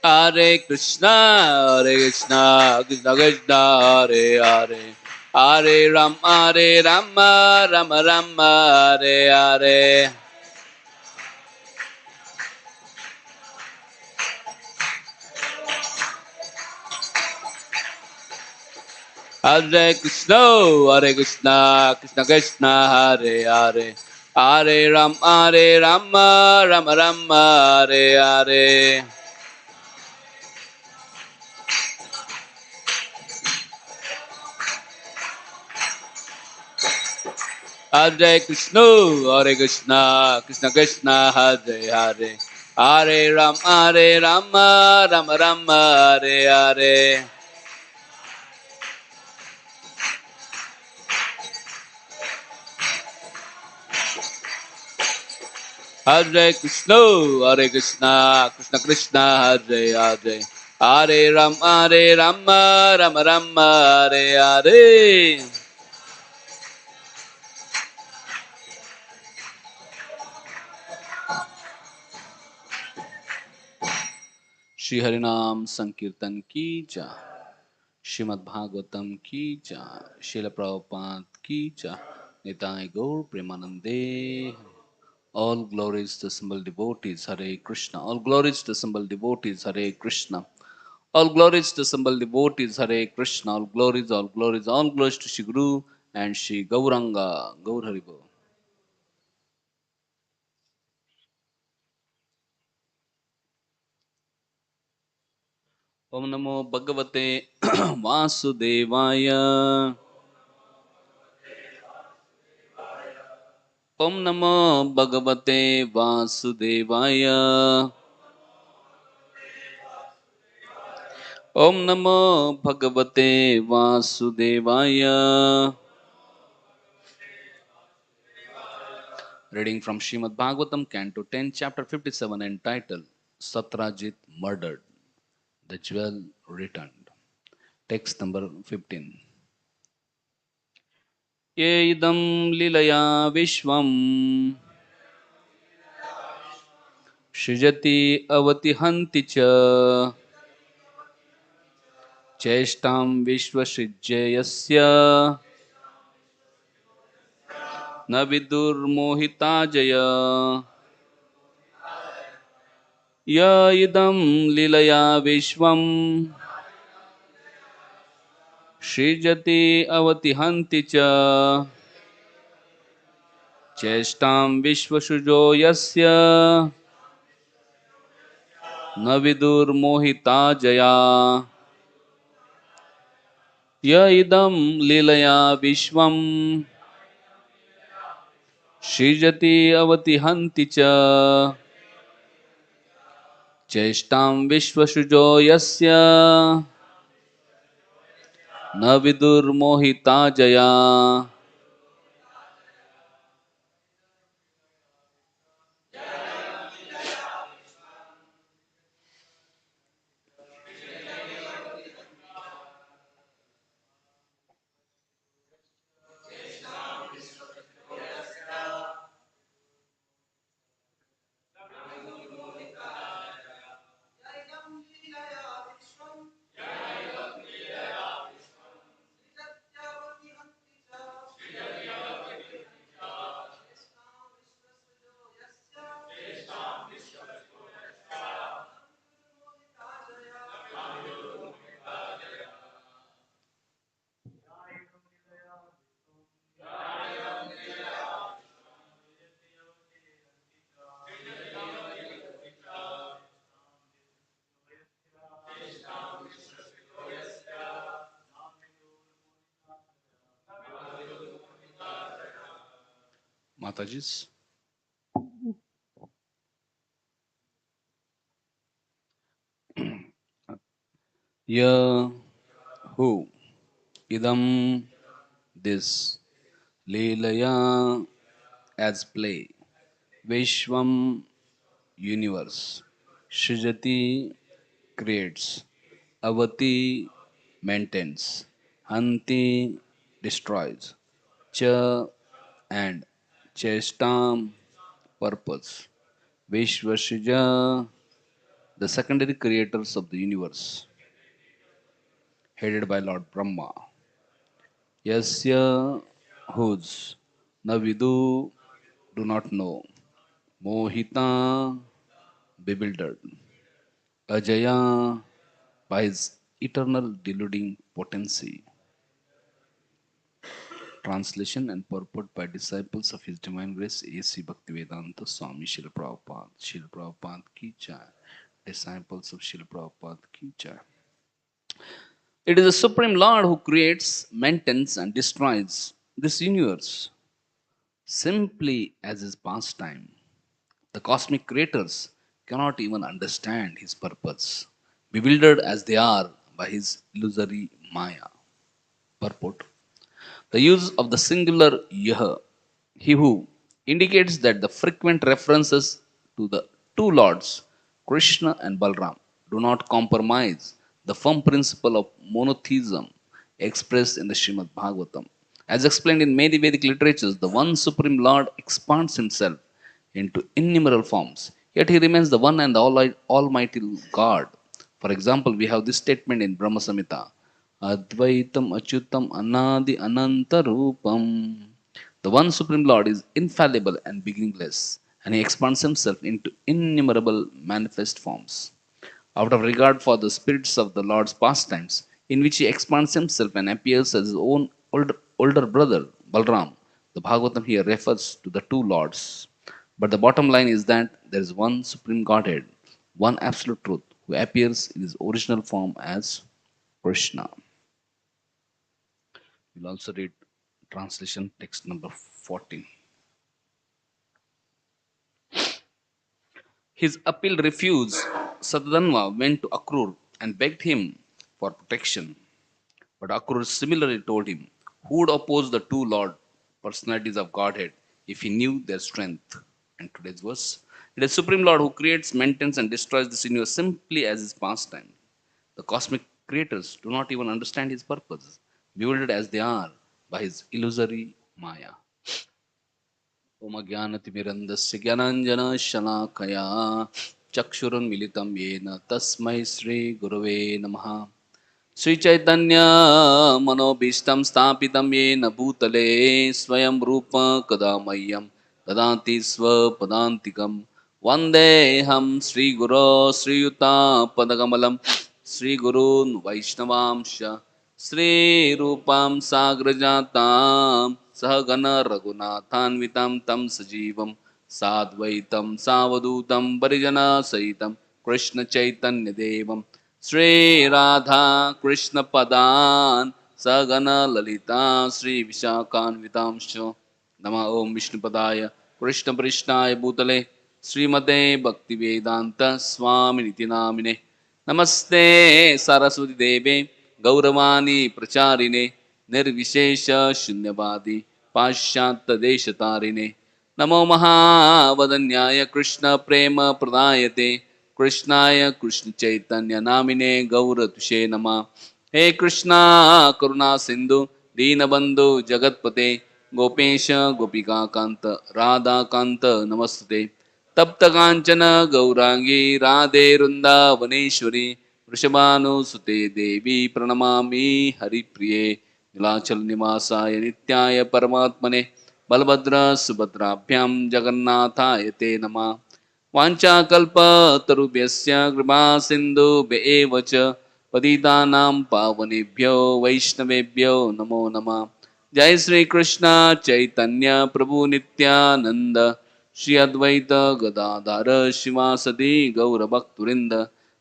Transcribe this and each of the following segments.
Hare Krishna, Krishna Krishna, Hare Hare, Hare Rama, Rama Rama, Hare Hare. Hare Krishna, Krishna Krishna, Hare Hare, Hare Rama, Rama Rama, Hare Hare. Hare Krishna, Krishna Krishna, Hare Hare, Hare Rama, Rama Rama, Hare Hare. Hare Krishna, Krishna Krishna, Hare Hare, Hare Rama, Rama Rama, Hare Hare. Shri Harinam Sankirtan ki jai, Srimad Bhagvatam ki jai, Srila Prabhupada ki jai, Nitai Gaur Premanande. All glories to symbol devotees, Hare Krishna. All glories to symbol devotees, Hare Krishna. All glories to symbol devotees, Hare Krishna. All glories to Shri Guru and Shri Gauranga. Gaur Haribo. Om Namo Bhagavate Vasudevaya. Om Namo Bhagavate Vasudevaya. Om Namo Bhagavate Vasudevaya. Reading from Srimad Bhagvatam, Canto 10, Chapter 57, entitled Satrajit Murdered, the Jewel Returned. Text number 15. Ye idam lilaya vishvam Shrijati avati hanti cha Cheshtam vishvasrijyasya na vidur mohita jaya. Ya idam lilaya vishvam Shrijati avati hanti cha Cheshtam vishvasujo yasya na vidur mohita jaya. Ya idam lilaya vishvam Shrijati avati hanti cha Cheshtam vishvasujo yasya na vidur mohita jaya. Matajis. Ya who idam this Leelaya as play Vishwam universe Shrijati creates Avati maintains Hanti destroys Cha and Chestam purpose Vishvasija the secondary creators of the universe, headed by Lord Brahma. Yasya, whose Navidu do not know, Mohita, bewildered, Ajaya, by his eternal deluding potency. Translation and purport by disciples of His Divine Grace A.C. Bhaktivedanta Swami Srila Prabhupada. Srila Prabhupada ki jai. Disciples of Srila Prabhupada ki jai. It is the Supreme Lord who creates, maintains, and destroys this universe simply as his pastime. The cosmic creators cannot even understand his purpose, bewildered as they are by his illusory Maya. Purport. The use of the singular yah, he who, indicates that the frequent references to the two lords, Krishna and Balram, do not compromise the firm principle of monotheism expressed in the Srimad Bhagavatam. As explained in many Vedic literatures, the one Supreme Lord expands himself into innumerable forms, yet he remains the one and Almighty God. For example, we have this statement in Brahma Samhita, Advaitam Achyutam Anadi Ananta Rupam. The one Supreme Lord is infallible and beginningless, and he expands himself into innumerable manifest forms. Out of regard for the spirits of the Lord's pastimes, in which he expands himself and appears as his own older brother, Balram, the Bhagavatam here refers to the two Lords. But the bottom line is that there is one Supreme Godhead, one Absolute Truth, who appears in his original form as Krishna. We'll also read translation text number 14. His appeal refused, Satadanva went to Akrur and begged him for protection. But Akrur similarly told him, who would oppose the two Lord personalities of Godhead if he knew their strength? And today's verse, it is Supreme Lord who creates, maintains, and destroys this universe simply as his pastime. The cosmic creators do not even understand his purpose, bewildered as they are by his illusory Maya. ओम ज्ञानतिमिरन्दस्य ज्ञानाञ्जनशलाकया चक्षुरुन्मिलितं येन तस्मै श्रीगुरवे नमः श्रीचैतन्यमनोभीष्टं स्थापितं येन भूतले स्वयं रूप कदा मह्यं ददाति स्वपदान्तिकं वन्देऽहं श्रीगुरो श्रीयुतापदकमलं श्रीगुरून् वैष्णवांश श्रीरूपां साग्रजातां सहगण रघुनाथान्वितां तं सजीवं साद्वैतं सावधूतं परिजनसहितं कृष्णचैतन्यदेवं श्रीराधा कृष्णपदान् सगण ललिता श्रीविशाखान्वितांश्च नमः ओं विष्णुपदाय कृष्णपृष्ठाय भूतले श्रीमते भक्तिवेदान्त स्वामिनिति नामिने नमस्ते सरस्वती देवे गौरवाणी प्रचारिणे निर्विशेष शून्यवादी पाश्चात्य देशतारिणे नमो महावदन्याय कृष्ण प्रेम प्रदायते कृष्णाय कृष्ण चैतन्य नामिने गौरतुषे नमः हे कृष्णा करुणा सिंधु दीनबंधु जगतपते गोपेश गोपिका कांत राधा कांत नमस्ते तप्त कांचन गौरांगी राधे वृंदावनेश्वरी वृषभानुसुते देवी प्रणमामि हरिप्रिये नीलाचल निवासाय नित्याय परमात्मने बलभद्र सुभद्राभ्यां जगन्नाथाय ते नमः वाञ्छाकल्पतरुभ्यश्च कृपा सिन्धुभ्येव च पतितानां पावनेभ्यो वैष्णवेभ्यो नमो नमः जय श्री कृष्ण चैतन्य प्रभु नित्यानंद श्री अद्वैत गदाधर शिवासदि गौरभक्तुरिंद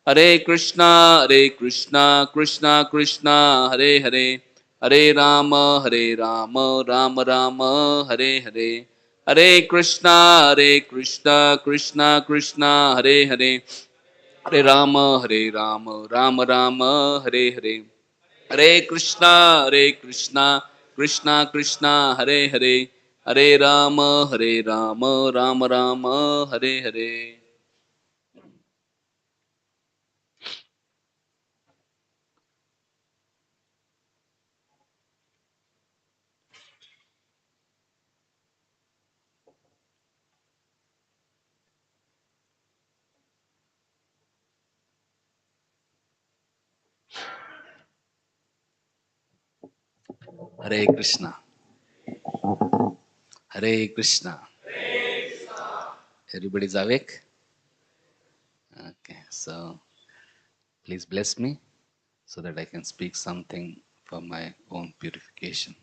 हरे Krishna Krishna Krishna Hare Hare Hare Ram Ram Ram Hare Hare Hare Krishna Krishna Krishna Hare Hare Hare Ram Ram Ram Hare Hare Hare Krishna Krishna Krishna Hare Hare Hare Ram Ram Ram Hare Hare Hare Krishna. Hare Krishna. Everybody's awake? Okay, so please bless me so that I can speak something for my own purification.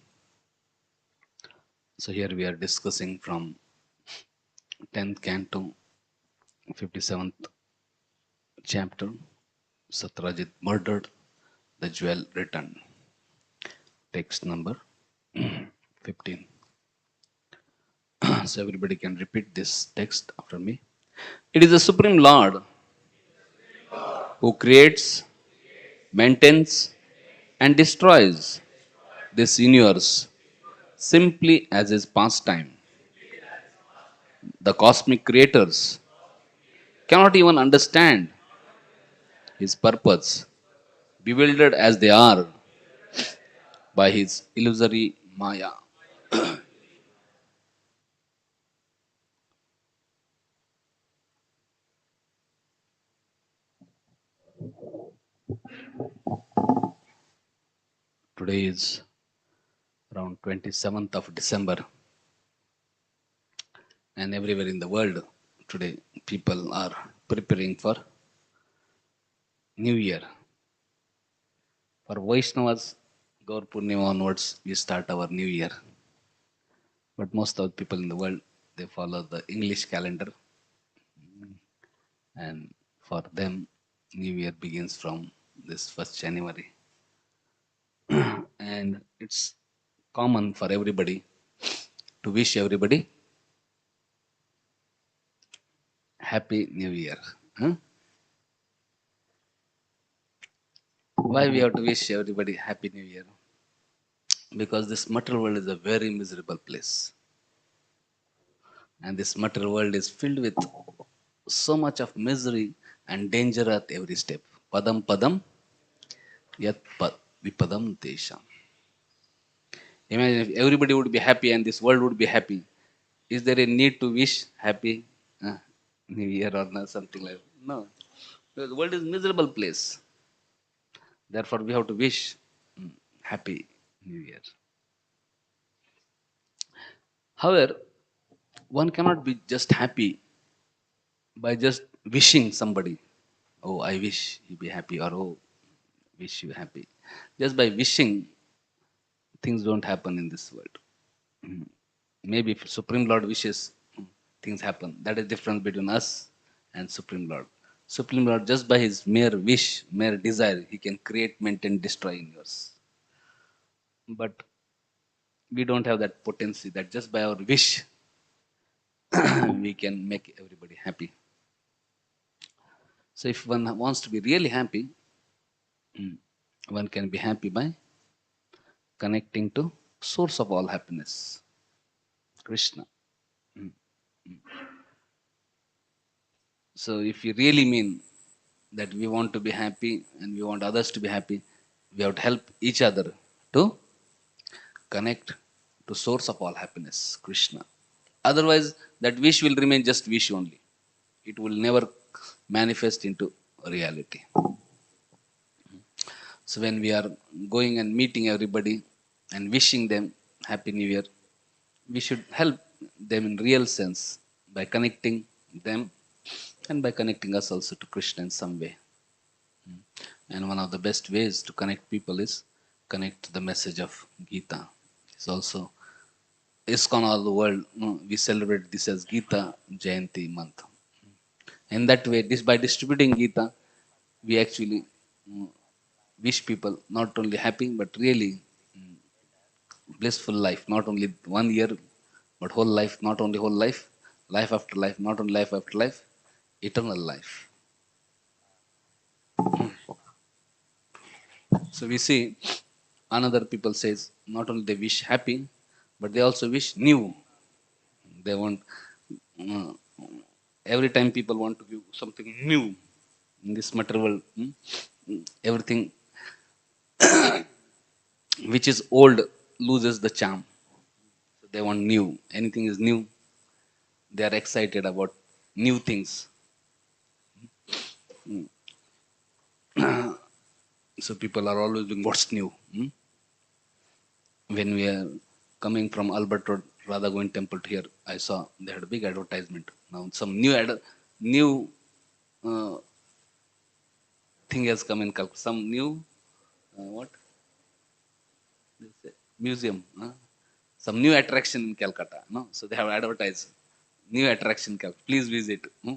So here we are discussing from 10th canto, 57th chapter, Satrajit murdered, the jewel returned. Text number 15. So everybody can repeat this text after me. It is the Supreme Lord who creates, maintains, and destroys this universe simply as his pastime. The cosmic creators cannot even understand his purpose, bewildered as they are by his illusory Maya. Today is around 27th of December, and everywhere in the world today people are preparing for New Year. For Vaishnavas, Gaur Purnima onwards, we start our New Year. But most of the people in the world, they follow the English calendar, and for them, New Year begins from this 1st January. And it's common for everybody to wish everybody Happy New Year. Huh? Why we have to wish everybody Happy New Year? Because this material world is a very miserable place. And this material world is filled with so much of misery and danger at every step. Padam padam yat vipadam desham. Imagine if everybody would be happy and this world would be happy. Is there a need to wish happy New Year or not, something like that? No. Because the world is a miserable place. Therefore, we have to wish happy New Year. However, one cannot be just happy by just wishing somebody, oh, I wish you be happy, or oh, wish you happy. Just by wishing, things don't happen in this world. Maybe if Supreme Lord wishes, things happen. That is difference between us and Supreme Lord. Supreme Lord, just by his mere wish, mere desire, he can create, maintain, destroy universe. But we don't have that potency that just by our wish, we can make everybody happy. So if one wants to be really happy, one can be happy by connecting to source of all happiness, Krishna. So if you really mean that we want to be happy and we want others to be happy, we have to help each other to connect to source of all happiness, Krishna. Otherwise, that wish will remain just wish only. It will never manifest into reality. So when we are going and meeting everybody and wishing them Happy New Year, we should help them in real sense by connecting them and by connecting us also to Krishna in some way. And one of the best ways to connect people is connect the message of Gita. It's also ISKCON all the world. We celebrate this as Gita Jayanti month. In that way, this by distributing Gita, we actually mm, wish people not only happy but really blissful life. Not only 1 year, but whole life. Not only whole life, life after life. Not only life after life, eternal life. So we see another people says not only they wish happy, but they also wish new. They want uh, every time people want to give something new in this material world. Everything which is old loses the charm. So they want new. Anything is new. They are excited about new things. So people are always doing what's new. When we are coming from Albert Road, Radha Govind Temple to here, I saw they had a big advertisement. Now some new uh, thing has come in Calcutta. Some new what they say, museum, some new attraction in Calcutta. No, so they have advertised new attraction. Please visit. Uh,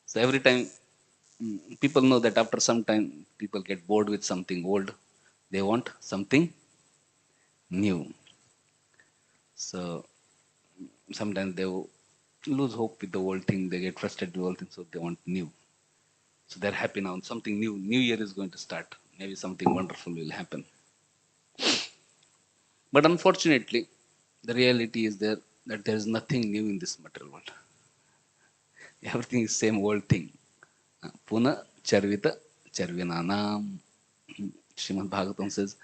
so every time people know that after some time people get bored with something old, they want something new. So sometimes they lose hope with the old thing. They get frustrated with the old thing, so they want new. So they're happy now. Something new. New year is going to start. Maybe something wonderful will happen. But unfortunately, the reality is there that there is nothing new in this material world. Everything is same old thing. Puna charvita charvinanam. Srimad Bhagavatam says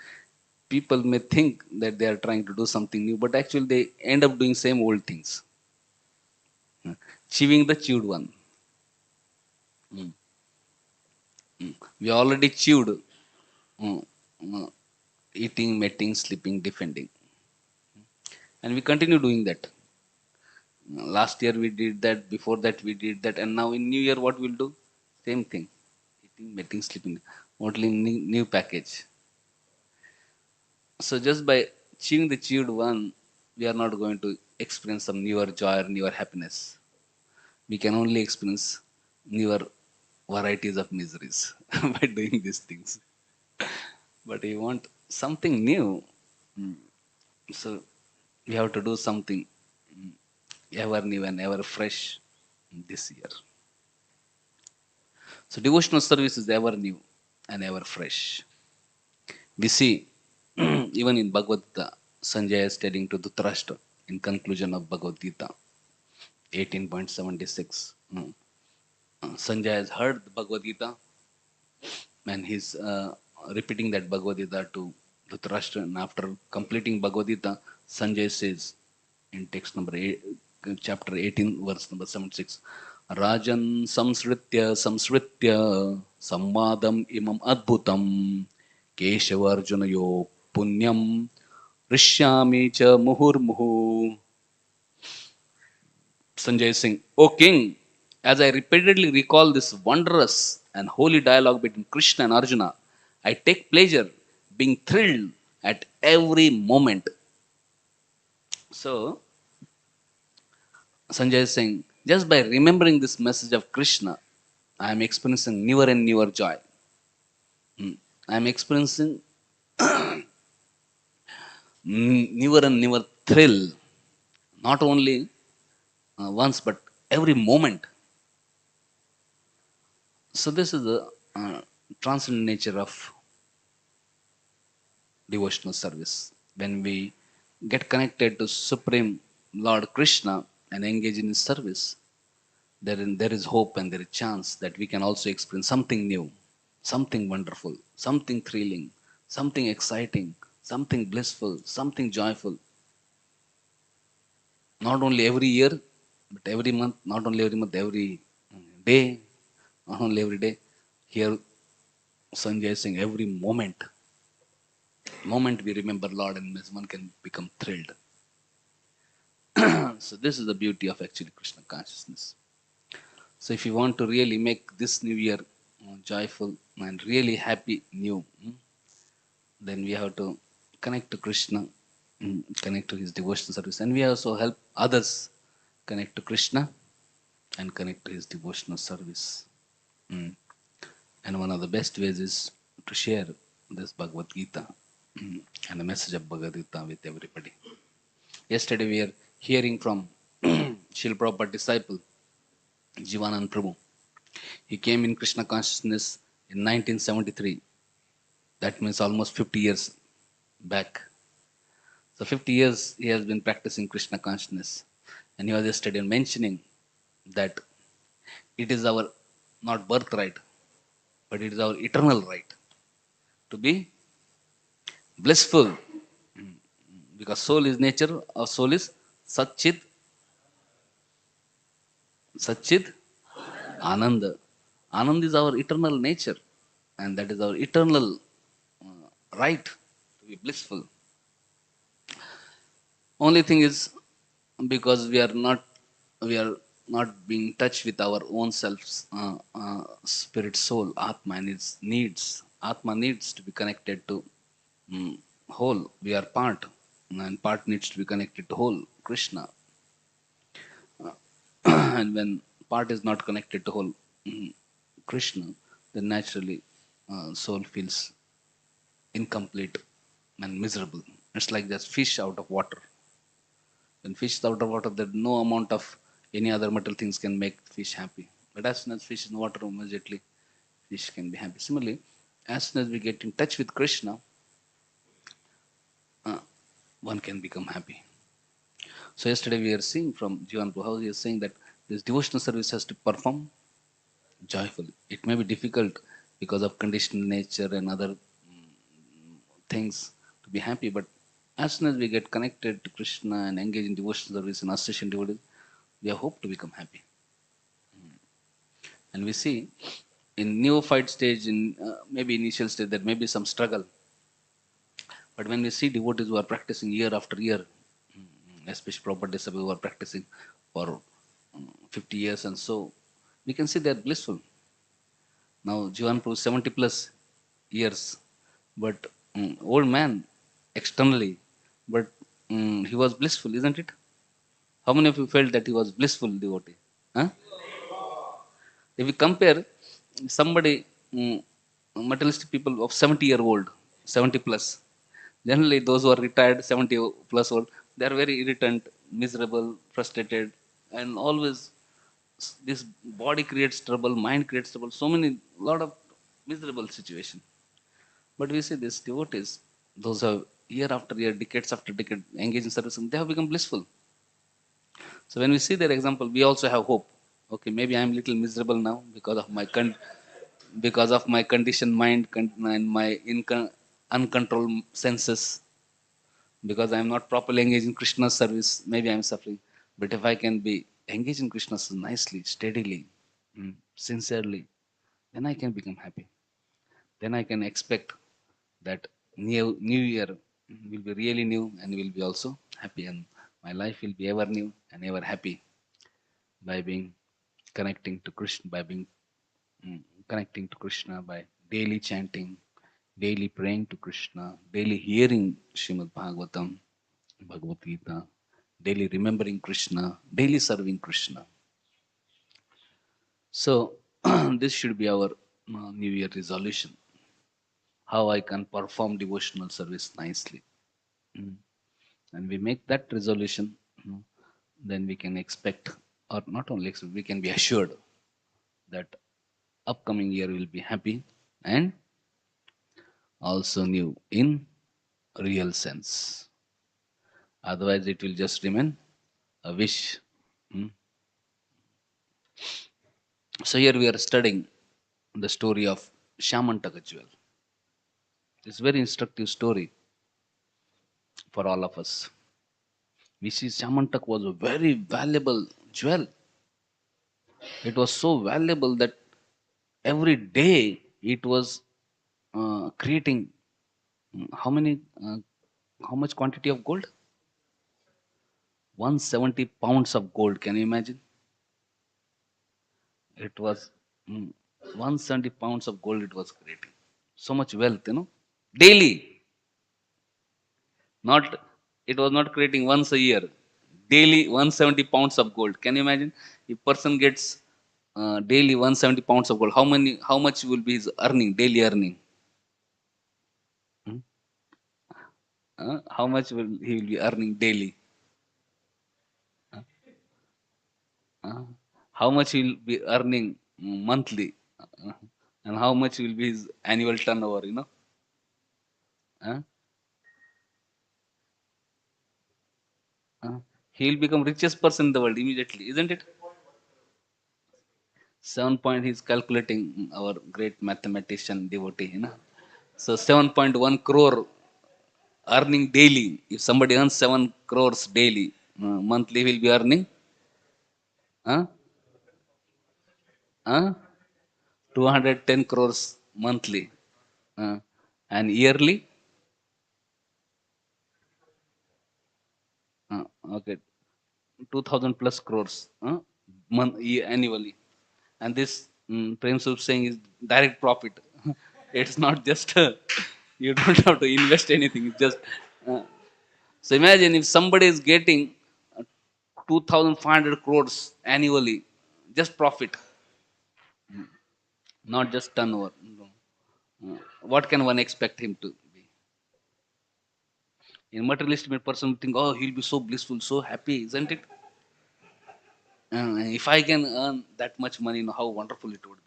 people may think that they are trying to do something new, but actually they end up doing same old things. Chewing the chewed one. Mm. We already chewed. Mm. Mm. Eating, mating, sleeping, defending. And we continue doing that. Last year we did that, before that we did that, and now in New Year what we'll do? Same thing. Eating, mating, sleeping. Only new package. So just by chewing the chewed one, we are not going to experience some newer joy or newer happiness. We can only experience newer varieties of miseries by doing these things. But we want something new. Mm. So we have to do something ever new and ever fresh this year. So devotional service is ever new and ever fresh. We see even in Bhagavad Gita, Sanjay is telling to Dhritarashtra in conclusion of Bhagavad Gita 18.76. Sanjay has heard the Bhagavad Gita and he's repeating that Bhagavad Gita to Dhritarashtra. And after completing Bhagavad Gita, Sanjay says in text number 8, chapter 18, verse number 76, Rajan samsritya samvadam imam adbhutam keshavarjunayo punyam rishyami cha muhurmuhu. Sanjay Singh, O king, as I repeatedly recall this wondrous and holy dialogue between Krishna and Arjuna, I take pleasure being thrilled at every moment. So, Sanjay is saying, just by remembering this message of Krishna, I am experiencing newer and newer joy. I am experiencing newer and newer thrill, not only once but every moment. So, this is the transcendent nature of devotional service. When we get connected to Supreme Lord Krishna and engage in His service, there is hope and there is chance that we can also experience something new, something wonderful, something thrilling, something exciting, something blissful, something joyful. Not only every year, but every month, not only every month, every day, not only every day. Here, Sanjay is saying every moment we remember Lord and one can become thrilled. So this is the beauty of actually Krishna consciousness. So if you want to really make this new year joyful and really happy new, then we have to connect to Krishna, connect to his devotional service, and we also help others connect to Krishna and connect to his devotional service. Mm. And one of the best ways is to share this Bhagavad Gita and the message of Bhagavad Gita with everybody. Yesterday we are hearing from Srila Prabhupada disciple Jivanand Prabhu. He came in Krishna consciousness in 1973. That means almost 50 years back. So 50 years he has been practicing Krishna consciousness. And he was yesterday mentioning that it is our not birthright, but it is our eternal right to be blissful. Because soul is nature, our soul is Satchit, Satchit Ananda. Anand is our eternal nature, and that is our eternal right to be blissful. Only thing is, because we are not being in touch with our own self's spirit, soul, atma, and its needs. Atma needs to be connected to mm, whole. We are part, and part needs to be connected to whole, Krishna. And when part is not connected to whole, Krishna, then naturally soul feels incomplete and miserable. It's like just fish out of water. When fish is out of water, there no amount of any other metal things can make fish happy. But as soon as fish is in water, immediately fish can be happy. Similarly, as soon as we get in touch with Krishna, uh, one can become happy. So yesterday we are seeing from Jivan Prabhu, he is saying that this devotional service has to perform joyfully. It may be difficult because of conditioned nature and other things to be happy, but as soon as we get connected to Krishna and engage in devotional service and association devotees, we have hope to become happy. And we see in neophyte stage, in maybe initial stage, there may be some struggle. But when we see devotees who are practicing year after year, especially proper disciples who are practicing for 50 years and so, we can see they are blissful. Now, Jivan Prabhu 70 plus years, but old man externally, but he was blissful, isn't it? How many of you felt that he was blissful devotee? Huh? If we compare somebody, materialistic people of 70-year-old, 70 plus, generally those who are retired 70 plus old, they are very irritant, miserable, frustrated, and always this body creates trouble, mind creates trouble, so many lot of miserable situation. But we see these devotees, those who have year after year, decades after decade engaged in service, they have become blissful. So when we see their example, we also have hope. Okay, maybe I am little miserable now because of my because of my conditioned mind and my uncontrolled senses, because I am not properly engaged in Krishna's service. Maybe I am suffering. But if I can be engaged in Krishna's service nicely, steadily, sincerely, then I can become happy. Then I can expect that new year will be really new and will be also happy, and my life will be ever new and ever happy by being connecting to Krishna, by being connecting to Krishna, by daily chanting, daily praying to Krishna, daily hearing Srimad Bhagavatam, Bhagavad Gita, daily remembering Krishna, daily serving Krishna. So, this should be our New Year resolution. How I can perform devotional service nicely. Mm. And we make that resolution, then we can expect, or not only expect, we can be assured that upcoming year will be happy and also new in real sense. Otherwise, it will just remain a wish. Hmm. So here we are studying the story of Shamantaka jewel. It's a very instructive story for all of us. We see Shamantaka was a very valuable jewel. It was so valuable that every day it was creating how many, how much quantity of gold? 170 pounds of gold. Can you imagine? It was 170 pounds of gold it was creating. So much wealth, daily. Not, it was not creating once a year. Daily 170 pounds of gold. Can you imagine? If person gets daily 170 pounds of gold, how much will be his earning, daily earning? Hmm? How much will he will be earning daily? Uh, how much he will be earning monthly? Uh, and how much will be his annual turnover? Uh, he'll become richest person in the world immediately, isn't it? 7 point, he's calculating, our great mathematician devotee. So 7.1 crore earning daily. If somebody earns 7 crores daily, monthly will be earning uh, uh, 210 crores monthly, uh, and yearly Okay, 2000 plus crores annually. And this Prem Soup saying is direct profit. It's not just you don't have to invest anything. It's just uh, so imagine if somebody is getting uh, 2,500 crores annually, just profit, not just turnover. No. What can one expect him to be? In materialistic person would think, oh, he'll be so blissful, so happy, isn't it? If I can earn that much money, how wonderful it would be.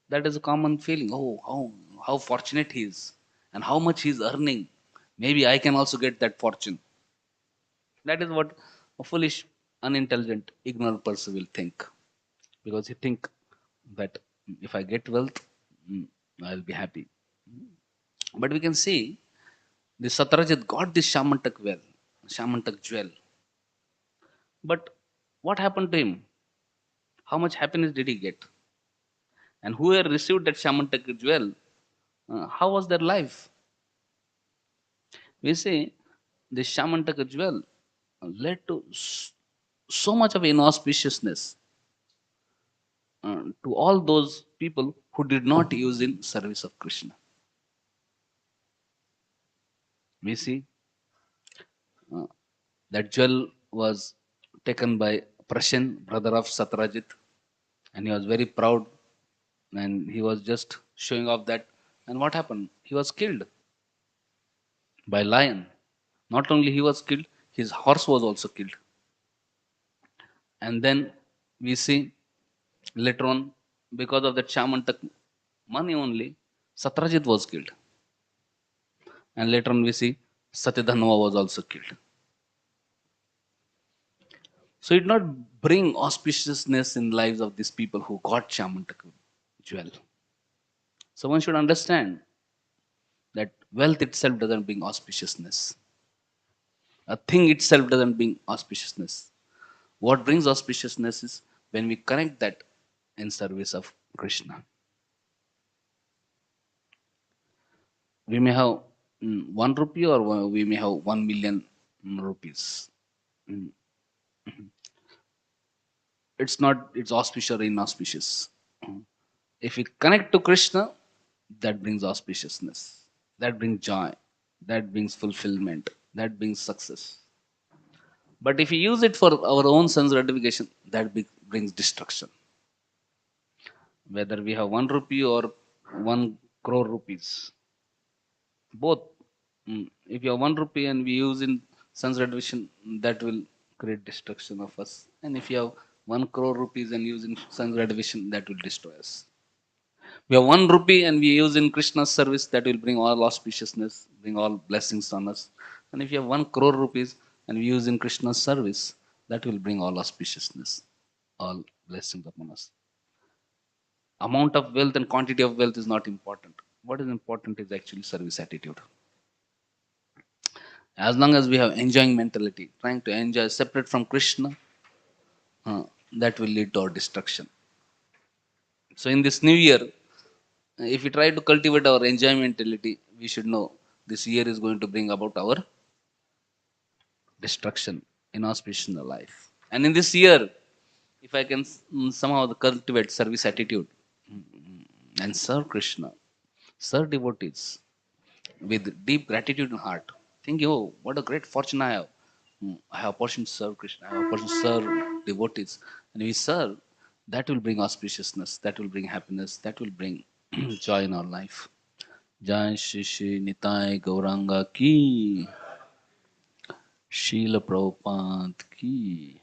That is a common feeling. Oh, how fortunate he is, and how much he is earning. Maybe I can also get that fortune. That is what a foolish, unintelligent, ignorant person will think, because he think that if I get wealth, mm, I'll be happy. But we can see the Satrajit got this Shamantak jewel. But what happened to him? How much happiness did he get? And whoever received that Shamantak jewel, how was their life? We see the Shamantaka jewel led to so much of inauspiciousness to all those people who did not use in service of Krishna. We see uh, that jewel was taken by Prashan, brother of Satrajit, and he was very proud, and he was just showing off that. And what happened? He was killed by lion. Not only he was killed, his horse was also killed. And then we see later on, because of that Shamantak money only, Satrajit was killed. And later on we see Satyadhanva was also killed. So it did not bring auspiciousness in lives of these people who got Shamantak jewel. So one should understand that wealth itself doesn't bring auspiciousness. A thing itself doesn't bring auspiciousness. What brings auspiciousness is when we connect that in service of Krishna. We may have 1 rupee, or we may have 1 million rupees. Mm, It's not, it's auspicious or inauspicious. Mm. If we connect to Krishna, that brings auspiciousness, that brings joy, that brings fulfillment, that brings success. But if we use it for our own sense gratification, that brings destruction. Whether we have 1 rupee or 1 crore rupees, both. If you have 1 rupee and we use in sense gratification, that will create destruction of us. And if you have 1 crore rupees and use in sense gratification, that will destroy us. We have 1 rupee and we use in Krishna's service, that will bring all auspiciousness, bring all blessings on us. And if you have 1 crore rupees and we use in Krishna's service, that will bring all auspiciousness, all blessings upon us. Amount of wealth and quantity of wealth is not important. What is important is actually service attitude. As long as we have enjoying mentality, trying to enjoy separate from Krishna, uh, that will lead to our destruction. So in this new year, if we try to cultivate our enjoyment mentality, we should know this year is going to bring about our destruction, inauspicious in our life. And in this year, if I can somehow cultivate service attitude and serve Krishna, serve devotees with deep gratitude in heart, think, oh, what a great fortune I have. I have opportunity to serve Krishna, I have opportunity to serve devotees. And we serve, that will bring auspiciousness, that will bring happiness, that will bring joy in our life. Jai Shri Shri Nitai Gauranga Ki, Srila Prabhupada Ki.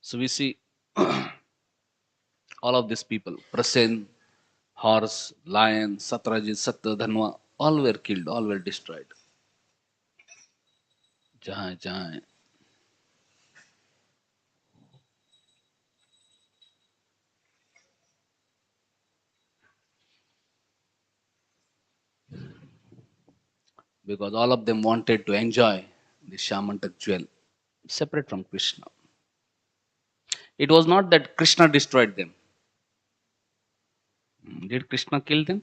So we see all of these people, Prasen, horse, lion, Satrajit, Satyadhanva, all were killed, all were destroyed. Jai Jai. Because all of them wanted to enjoy the Shamantak jewel separate from Krishna. It was not that Krishna destroyed them. Did Krishna kill them?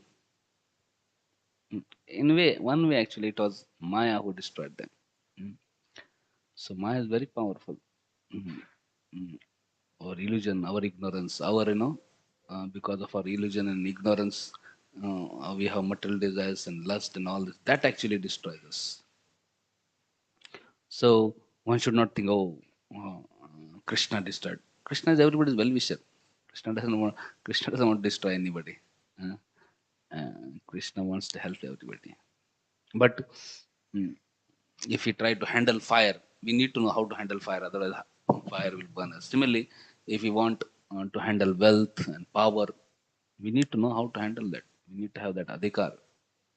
In way, one way actually, it was Maya who destroyed them. Mm. So Maya is very powerful. Mm. Mm. Our illusion, our ignorance, our because of our illusion and ignorance, we have material desires and lust and all this. That actually destroys us. So one should not think, oh, Krishna destroyed. Krishna is everybody's well-wisher. Krishna doesn't want to destroy anybody. Uh, Krishna wants to help everybody. But mm, if we try to handle fire, we need to know how to handle fire. Otherwise, fire will burn us. Similarly, if we want to handle wealth and power, we need to know how to handle that. We need to have that adhikar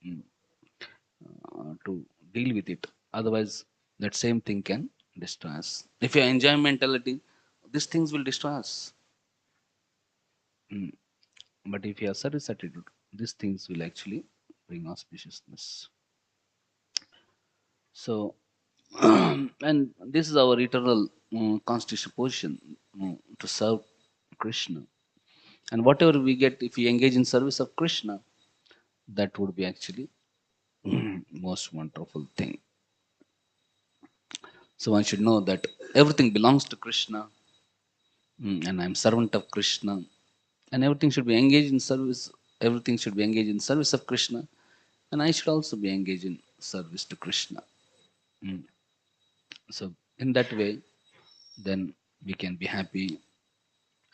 mm, to deal with it. Otherwise, that same thing can destroy us. If you enjoy mentality, these things will destroy us. Mm. But if you have service attitude, these things will actually bring auspiciousness. So, and this is our eternal constitutional position to serve Krishna. And whatever we get, if we engage in service of Krishna, that would be actually most wonderful thing. So one should know that everything belongs to Krishna, and I'm servant of Krishna, and everything should be engaged in service. Everything should be engaged in service of Krishna, and I should also be engaged in service to Krishna. Mm. So in that way, then we can be happy,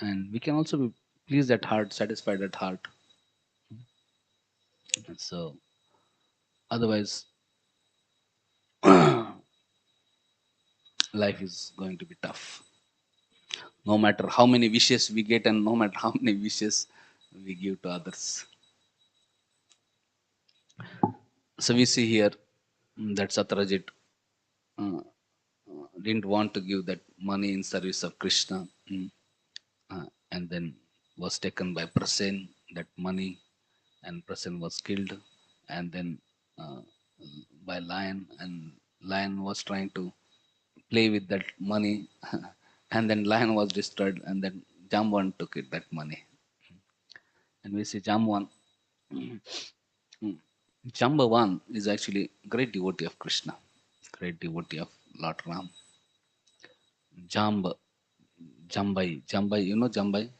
and we can also be pleased at heart, satisfied at heart. So otherwise, life is going to be tough. No matter how many wishes we get, and no matter how many wishes we give to others. So we see here that Satrajit uh, didn't want to give that money in service of Krishna, and then was taken by Prasen, that money, and Prasen was killed, and then uh, by lion, and lion was trying to play with that money, and then lion was destroyed, and then Jamban took it that money, and we see Jamban. Jambavan is actually great devotee of Krishna, great devotee of Lord Ram. Jamba, Jambai, Jambai, you know Jambai?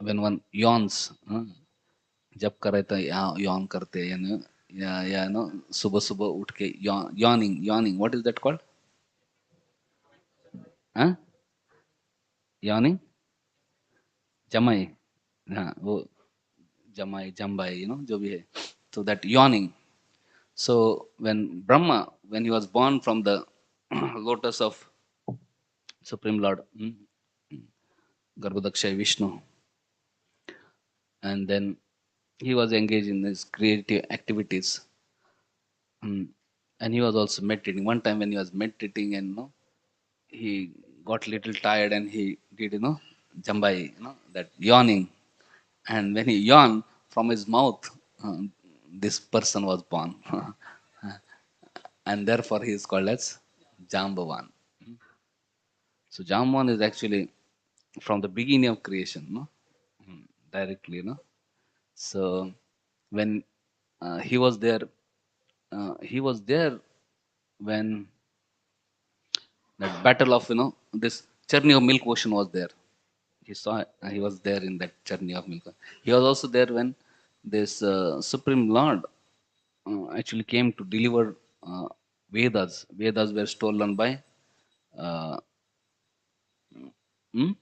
When one yawns, जब करे तो yawn करते हैं, या no सुबह सुबह उठ के yawning, what is that called? हाँ, yawning, जमाई, हाँ वो जमाई जम्बाई, जो भी है, so that yawning. So when Brahma, when he was born from the lotus of Supreme Lord, Garbhodakshay Vishnu, and then he was engaged in his creative activities, and he was also meditating. One time when he was meditating, and he got little tired, and he did jambai, that yawning, and when he yawned from his mouth, this person was born, and therefore he is called as Jambavan. So Jambavan is actually from the beginning of creation, directly, So when he was there, when that battle of this journey of milk ocean was there. He saw, he was there in that journey of milk. He was also there when this Supreme Lord actually came to deliver uh, Vedas. Vedas were stolen by uh, hmm?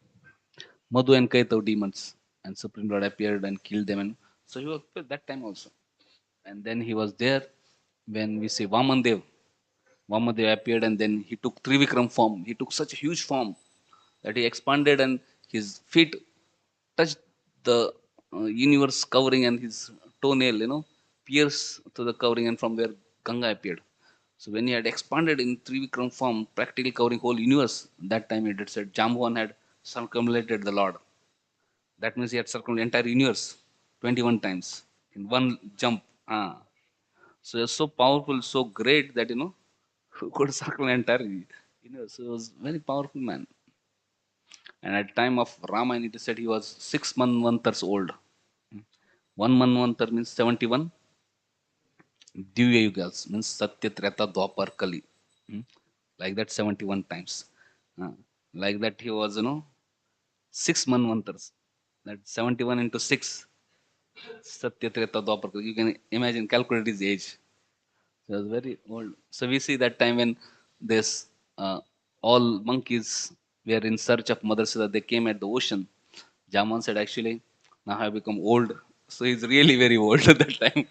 Madhu and Kaitav demons, and Supreme Lord appeared and killed them. And so he was there that time also. And then he was there when we say Vamandev. Vamandev appeared, and then he took Trivikram form. He took such a huge form that he expanded, and his feet touched the universe covering, and his toenail, pierced to the covering, and from where Ganga appeared. So when he had expanded in Trivikram form, practically covering whole universe, that time it had said Jambuvan had circumambulated the Lord. That means he had circled the entire universe 21 times in one jump. So he was so powerful, so great that who could circle the entire universe. So he was very powerful man. And at the time of Ramayana, it is said he was 6 manvantars old. 1 manvantar means 71 Divya Yugas, means Satya, Treta, Dwapar, Kali. Hmm. Like that 71 times. Uh, like that he was, 6 manvantars. That 71 into 6, Satya, Treta, Dwapar, Kali. You can imagine, calculate his age. He was very old. So we see that time when this all monkeys were in search of Mother Sita, they came at the ocean. Jaman said, actually, now I have become old. So he's really very old at that time.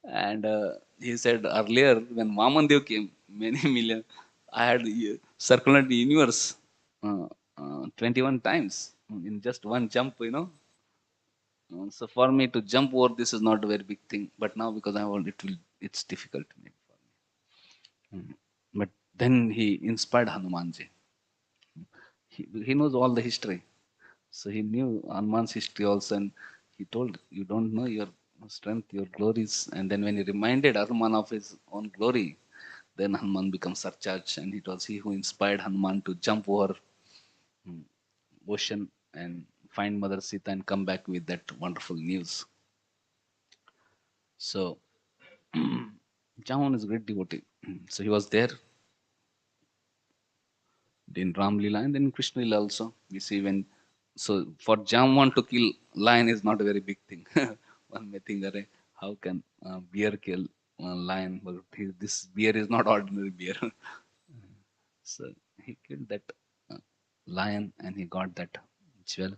And he said earlier, when Vamandev came, many million, I had circulated the universe 21 times in just one jump. So for me to jump over this is not a very big thing. But now because I want it's difficult maybe for me. But then he inspired Hanumanji. He knows all the history. So he knew Hanuman's history also, and he told, "You don't know your strength, your glories." And then when he reminded Hanuman of his own glory, then Hanuman becomes surcharged, and it was he who inspired Hanuman to jump over ocean and find Mother Sita and come back with that wonderful news. So Jaman is a great devotee. So he was there in Ram Lila and then in Krishna Lila also. We see when for Jamwan to kill lion is not a very big thing. One may think, "Arey, how can bear kill lion?" But this bear is not ordinary bear. So he killed that uh, lion and he got that jewel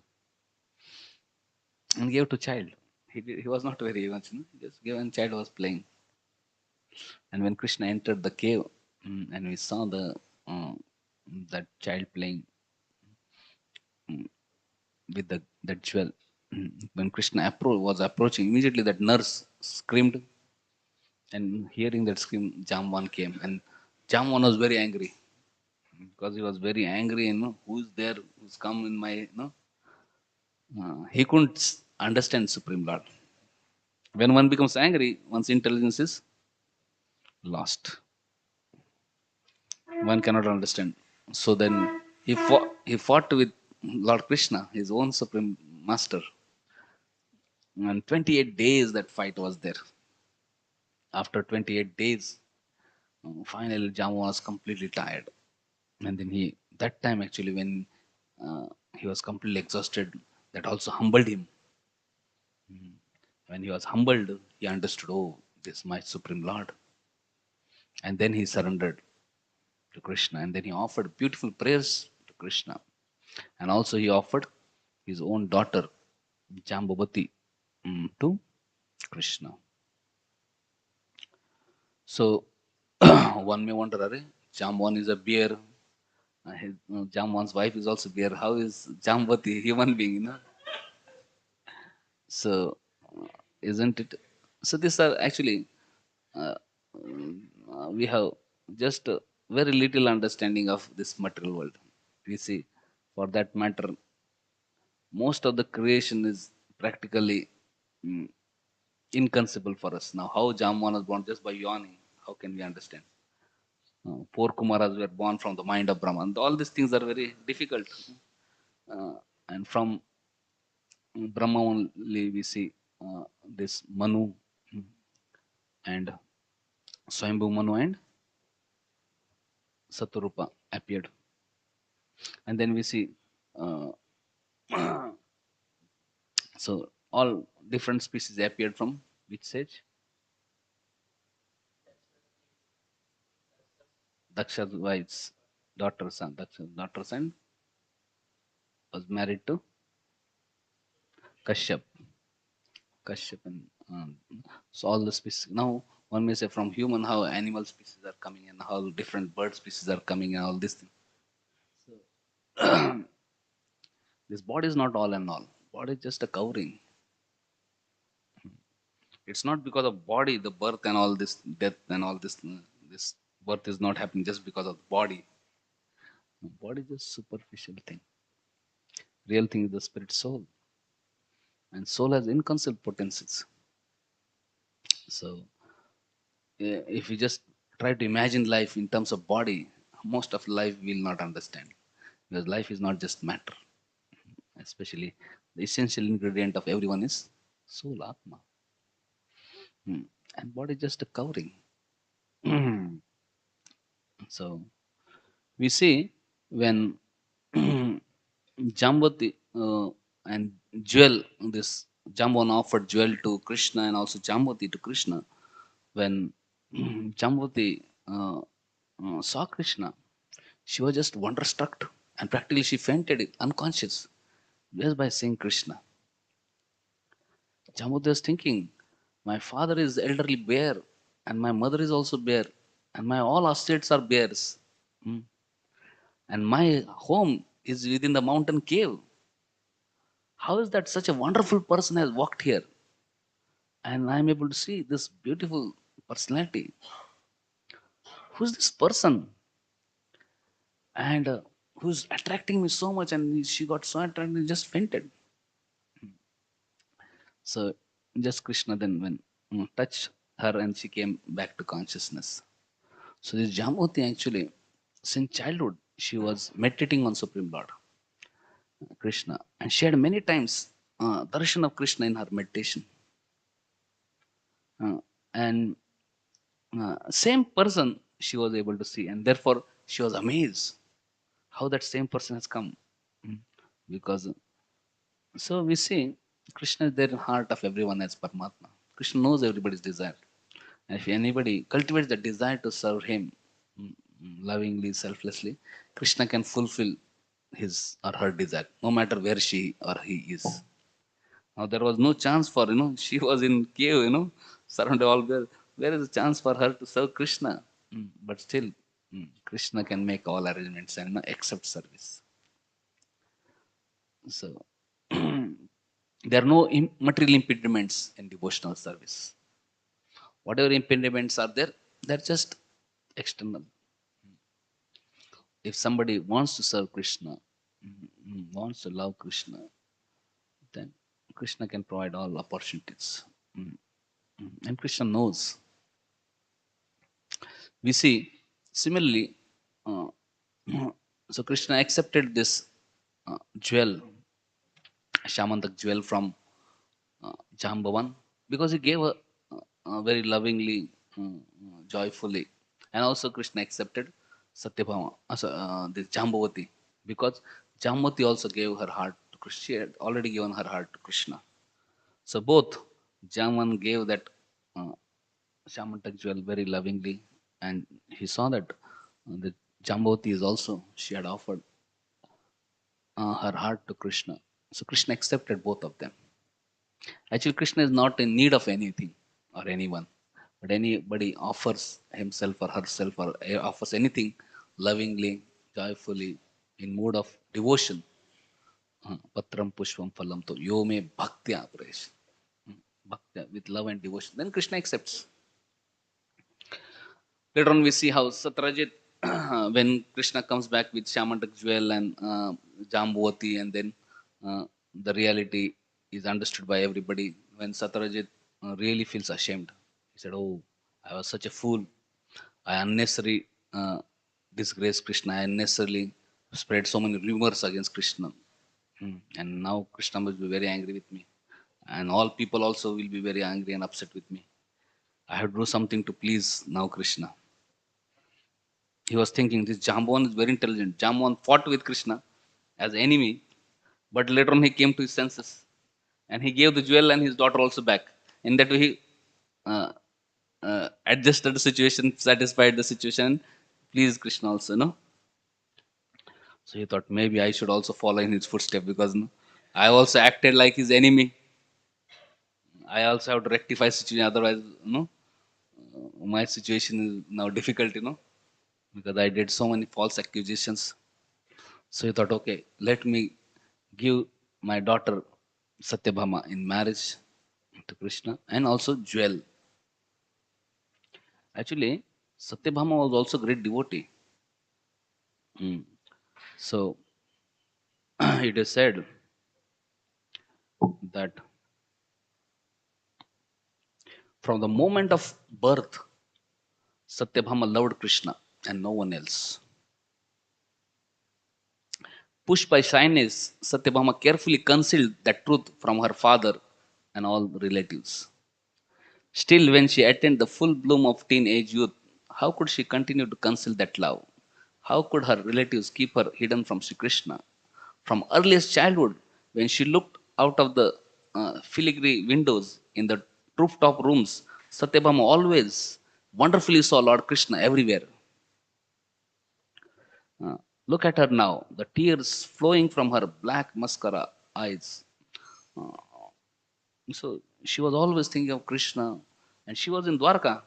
and gave to child. He was not very much, he just gave and child was playing. And when Krishna entered the cave and we saw the uh, that child playing with that jewel. When Krishna was approaching, immediately that nurse screamed, and hearing that scream, Jamwan came, and Jamwan was very angry because he was very angry. Who's there? Who's come in my? He couldn't understand Supreme Lord. When one becomes angry, one's intelligence is lost. One cannot understand. So then he fought with Lord Krishna, his own Supreme Master, and 28 days that fight was there. After 28 days, finally Jamu was completely tired. And then that time actually, when uh, he was completely exhausted, that also humbled him. When he was humbled, he understood, oh, this is my Supreme Lord. And then he surrendered to Krishna. And then he offered beautiful prayers to Krishna. And also he offered his own daughter, Jambavati, to Krishna. So one may wonder, Are, Jamwan is a bear. Jamwan's wife is also bear. How is Jambavati human being? So, isn't it? So these are actually uh, we have just very little understanding of this material world. We see, for that matter, most of the creation is practically mm, inconceivable for us now. How Jamwan was born just by yawning, how can we understand? Four Kumaras were born from the mind of Brahman. All these things are very difficult. And from Brahma only we see this Manu and Swayambhu Manu and Saturupa appeared. And then we see, uh, so all different species appeared from which sage? Daksha's wife's daughters and Daksha's daughters and was married to Kashyap. Kashyap and so all the species. Now one may say from human how animal species are coming and how different bird species are coming and all these things. So this body is not all and all. Body is just a covering. It's not because of body, the birth and all this death and all this birth is not happening just because of the body. The body is just superficial thing. Real thing is the spirit soul. And soul has inconceivable potencies. So if we just try to imagine life in terms of body, most of life will not understand. Because life is not just matter, especially the essential ingredient of everyone is soul, Atma. Hmm. And body is just a covering. So we see when Jambati and Jewel, this Jamban offered Jewel to Krishna and also Jambati to Krishna. When Jambati saw Krishna, she was just wonderstruck and practically she fainted unconscious just by seeing Krishna. Jambati was thinking, my father is elderly bear and my mother is also bear and my all estates are bears. Hmm. And my home is within the mountain cave. How is that such a wonderful person has walked here? And I'm able to see this beautiful personality. Who's this person? And who's attracting me so much? And she got so attracted and just fainted. So just Krishna then when touched her and she came back to consciousness. So this Jamoti actually, since childhood, she was meditating on Supreme Lord Krishna, and she had many times darshan of Krishna in her meditation. And same person she was able to see, and therefore she was amazed how that same person has come. Mm. Because so we see Krishna is there in heart of everyone as Paramatma. Krishna knows everybody's desire, and if anybody cultivates the desire to serve him lovingly, selflessly, Krishna can fulfill his or her desire, no matter where she or he is. Now there was no chance for she was in cave, surrounded all where. Where is the chance for her to serve Krishna? But still, Krishna can make all arrangements and accept service. So there are no material impediments in devotional service. Whatever impediments are there, they're just external. If somebody wants to serve Krishna, wants to love Krishna, then Krishna can provide all opportunities. Mm, And Krishna knows. We see similarly, uh, so Krishna accepted this jewel, Shamantak jewel from Jambavan, because he gave her very lovingly, joyfully. And also Krishna accepted Satyabhama, this Jambavati, because Jambavati also gave her heart to Krishna. She had already given her heart to Krishna. So both Jamban gave that uh, Shamantak jewel very lovingly, and he saw that the Jambavati is also, she had offered her heart to Krishna. So Krishna accepted both of them. Actually, Krishna is not in need of anything or anyone, but anybody offers himself or herself or offers anything lovingly, joyfully, in mood of devotion. Patram pushpam phalam to yome bhaktya prayesh. Bhaktya, with love and devotion. Then Krishna accepts. Later on, we see how Satrajit, when Krishna comes back with Shamantak jewel and Jambavati, and then the reality is understood by everybody. When Satrajit really feels ashamed, he said, "Oh, I was such a fool. I unnecessarily disgraced Krishna. I unnecessarily spread so many rumors against Krishna. And now Krishna must be very angry with me. And all people also will be very angry and upset with me. I have to do something to please now Krishna." He was thinking this Jamban is very intelligent. Jamban fought with Krishna as enemy, but later on he came to his senses and he gave the jewel and his daughter also back. In that way, he uh, adjusted the situation, satisfied the situation, pleased Krishna also. So he thought maybe I should also follow in his footsteps because I also acted like his enemy. I also have to rectify situation. Otherwise, my situation is now difficult. Because I did so many false accusations. So he thought, okay, let me give my daughter Satyabhama in marriage to Krishna and also jewel. Actually, Satyabhama was also great devotee. Mm. So it is said that from the moment of birth, Satyabhama loved Krishna and no one else. Pushed by shyness, Satyabhama carefully concealed that truth from her father and all relatives. Still, when she attained the full bloom of teenage youth, how could she continue to conceal that love? How could her relatives keep her hidden from Sri Krishna? From earliest childhood, when she looked out of the filigree windows in the rooftop rooms, Satyabhama always wonderfully saw Lord Krishna everywhere. Uh, Look at her now, the tears flowing from her black mascara eyes. Uh, so she was always thinking of Krishna, and she was in Dwarka.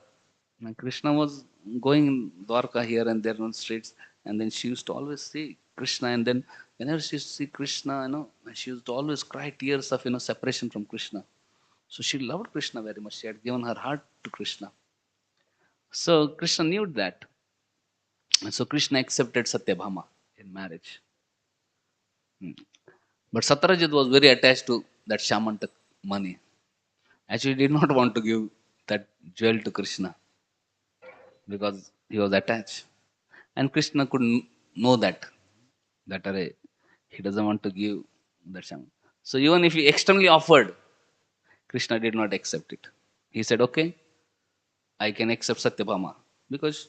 And Krishna was going in Dwarka here and there on streets, and then she used to always see Krishna, and then whenever she used to see Krishna, she used to always cry tears of separation from Krishna. So she loved Krishna very much. She had given her heart to Krishna. So Krishna knew that. And so Krishna accepted Satyabhama in marriage. Hmm. But Satyajit was very attached to that Shamantak money. Actually, he did not want to give that jewel to Krishna because he was attached. And Krishna could know that he doesn't want to give that Shaman. So even if he externally offered, Krishna did not accept it. He said, okay, I can accept Satyabhama because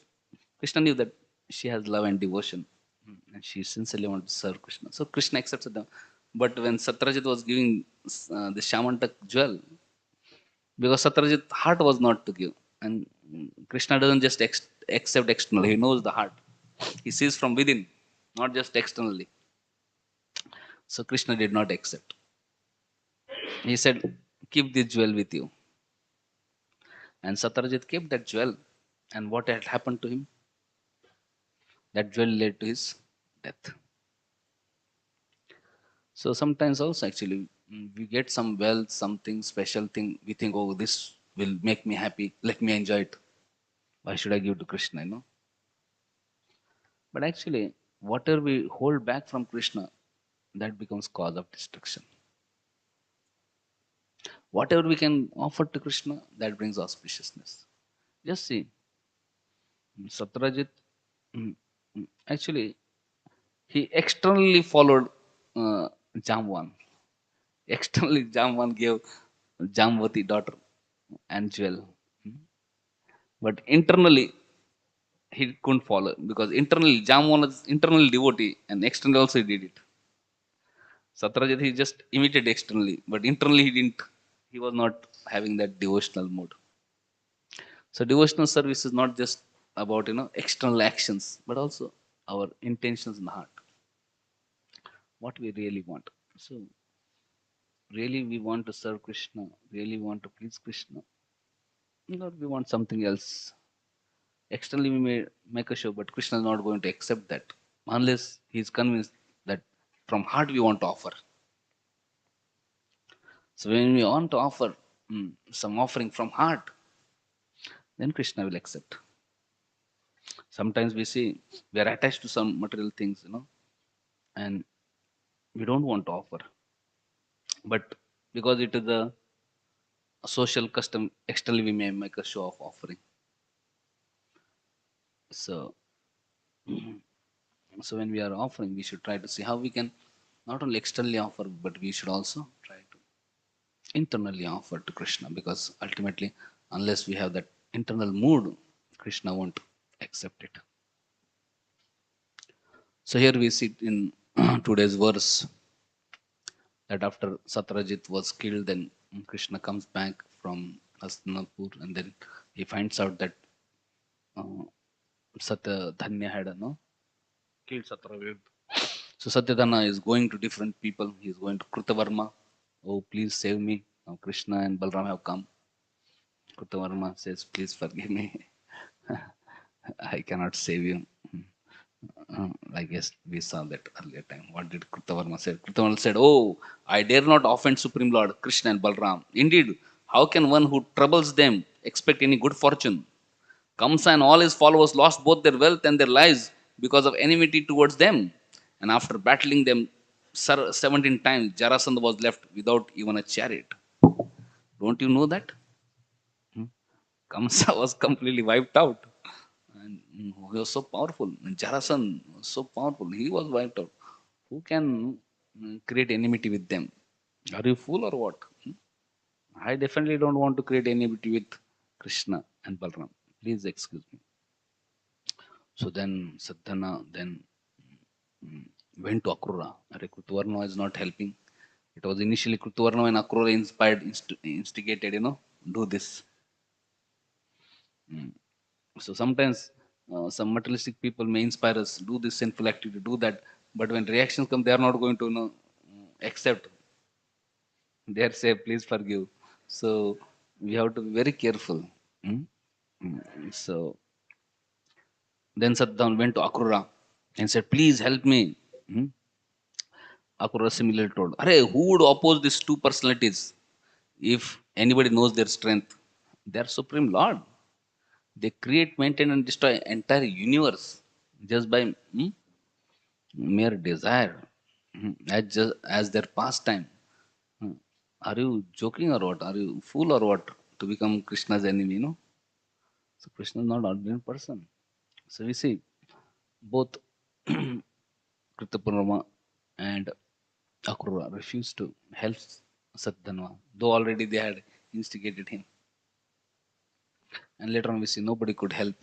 Krishna knew that she has love and devotion and she sincerely wants to serve Krishna. So Krishna accepted them. But when Satyajit was giving the Shamantak jewel, because Satyajit's heart was not to give. And Krishna doesn't just accept externally, he knows the heart. He sees from within, not just externally. So Krishna did not accept. He said, keep this jewel with you. And Satyajit kept that jewel. And what had happened to him? That jewel led to his death. So sometimes also actually we get some wealth, something special thing. We think, oh, this will make me happy. Let me enjoy it. Why should I give to Krishna? But actually, whatever we hold back from Krishna, that becomes cause of destruction. Whatever we can offer to Krishna, that brings auspiciousness. Just see, Satyajit, actually, he externally followed Jamwan. Externally, Jamwan gave Jamvati daughter and jewel. But internally, he couldn't follow because internally, Jamwan was internal devotee and externally also he did it. Satyajit, he just imitated externally, but internally he didn't. He was not having that devotional mood. So devotional service is not just about external actions, but also our intentions in the heart. What we really want. So really we want to serve Krishna, really want to please Krishna, or we want something else. Externally we may make a show, but Krishna is not going to accept that unless he is convinced that from heart we want to offer. So when we want to offer some offering from heart, then Krishna will accept. Sometimes we see we are attached to some material things, and we don't want to offer. But because it is a social custom, externally we may make a show of offering. So, so when we are offering, we should try to see how we can not only externally offer, but we should also try to internally offer to Krishna, because ultimately, unless we have that internal mood, Krishna won't accept it. So here we see in today's verse that after Satyajit was killed, then Krishna comes back from Hastinapur, and then he finds out that uh, Satyadhanya had killed Satyajit. So Satyadhanya is going to different people. He is going to Krutavarma. Oh, please save me. Now Krishna and Balram have come. Krutavarma says, please forgive me. I cannot save you. I guess we saw that earlier time. What did Krutavarma say? Krutavarma said, oh, I dare not offend Supreme Lord Krishna and Balram. Indeed, how can one who troubles them expect any good fortune? Kamsa and all his followers lost both their wealth and their lives because of enmity towards them. And after battling them 17 times, Jarasandha was left without even a chariot. Don't you know that? Kamsa was completely wiped out. And he was so powerful. And Jarasandha was so powerful. He was wiped out. who can create enmity with them? Are you fool or what? I definitely don't want to create enmity with Krishna and Balram. Please excuse me. So then Sadhana then went to Akrura. Krutavarna is not helping. It was initially Krutavarna and Akrura inspired, instigated, do this. So sometimes some materialistic people may inspire us, do this sinful activity, do that. But when reactions come, they are not going to accept. They are say, please forgive. So we have to be very careful. Mm? So then Saddam went to Akrura and said, please help me. Hmm? Akrura similarly told, Arey, who would oppose these two personalities if anybody knows their strength? They are Supreme Lord. They create, maintain, and destroy entire universe just by mere desire, as their pastime. Hmm. Are you joking or what? Are you fool or what? To become Krishna's enemy, So Krishna is not ordinary person. So we see both Kritapurama and Akrura refused to help Satdhanva, though already they had instigated him. And later on we see nobody could help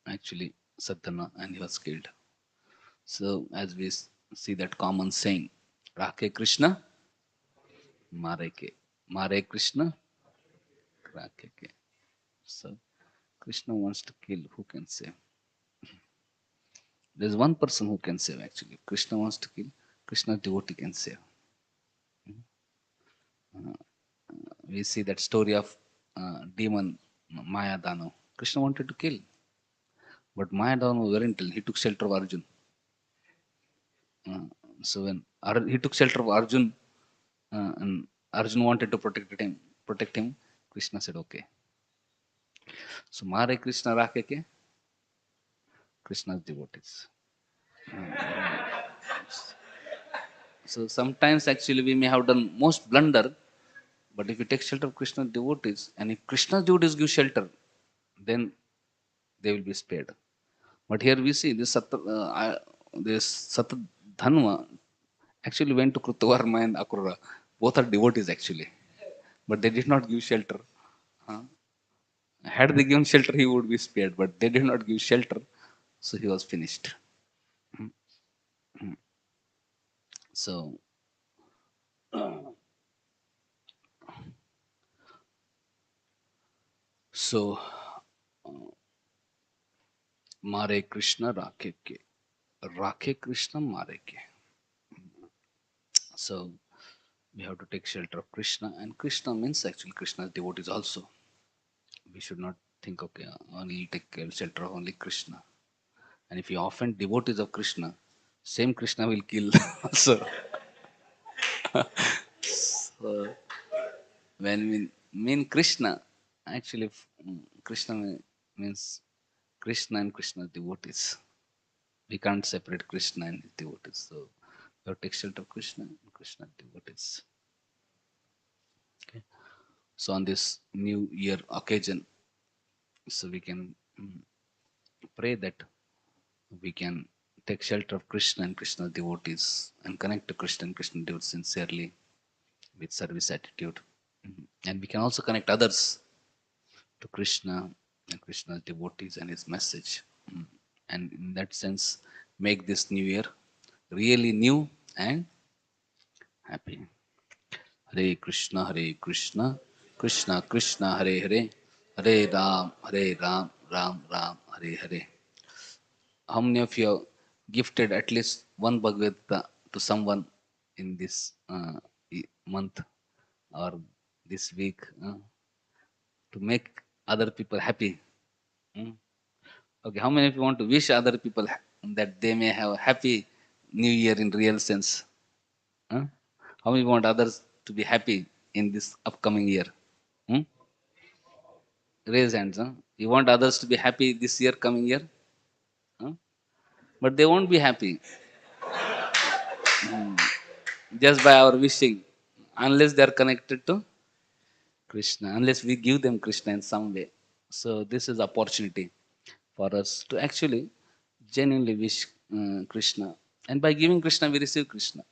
actually Satdhanva and he was killed. So as we see that common saying, Rakhe Krishna, Mare ke. Mare Krishna, Rakhe ke. So Krishna wants to kill, who can save? There's one person who can save actually. Krishna wants to kill, Krishna's devotee can save. We see that story of demon Maya Dano. Krishna wanted to kill, but Maya Dano was very intelligent. He took shelter of Arjun. So when he took shelter of Arjun, and Arjun wanted to protect him, Krishna said, "Okay." So Mare Krishna Rakeke, Krishna's devotees. So sometimes actually we may have done most blunder, but if you take shelter of Krishna's devotees, and if Krishna's devotees give shelter, then they will be spared. But here we see this Satadhanva actually went to Krutavarma and Akrura. Both are devotees actually, but they did not give shelter. Huh? Had they given shelter, he would be spared, but they did not give shelter, so he was finished. So, so Mare Krishna Rakhe ke. Rakhe Krishna Mare ke. So we have to take shelter of Krishna, and Krishna means actually Krishna's devotees also. We should not think, okay, only take shelter of only Krishna. And if you offend devotees of Krishna, same Krishna will kill. So, so when we mean Krishna, actually Krishna means Krishna and Krishna's devotees. We can't separate Krishna and his devotees. So we have to take shelter of Krishna and Krishna's devotees. Okay. So on this new year occasion, so we can pray that we can take shelter of Krishna and Krishna's devotees and connect to Krishna and Krishna devotees sincerely with service attitude. And we can also connect others to Krishna and Krishna's devotees and his message. And in that sense, make this new year really new and happy. Hare Krishna, Krishna Krishna, Hare Hare, Hare Ram, Ram Ram, Hare Hare. How many of you have gifted at least one Bhagavad to someone in this month or this week to make other people happy? Hmm? Okay, how many of you want to wish other people that they may have a happy new year in real sense? Huh? How many want others to be happy in this upcoming year? Hmm? Raise hands. Huh? You want others to be happy this year, coming year? Huh? But they won't be happy just by our wishing unless they are connected to Krishna, unless we give them Krishna in some way. So this is opportunity for us to actually genuinely wish Krishna And by giving Krishna, we receive Krishna.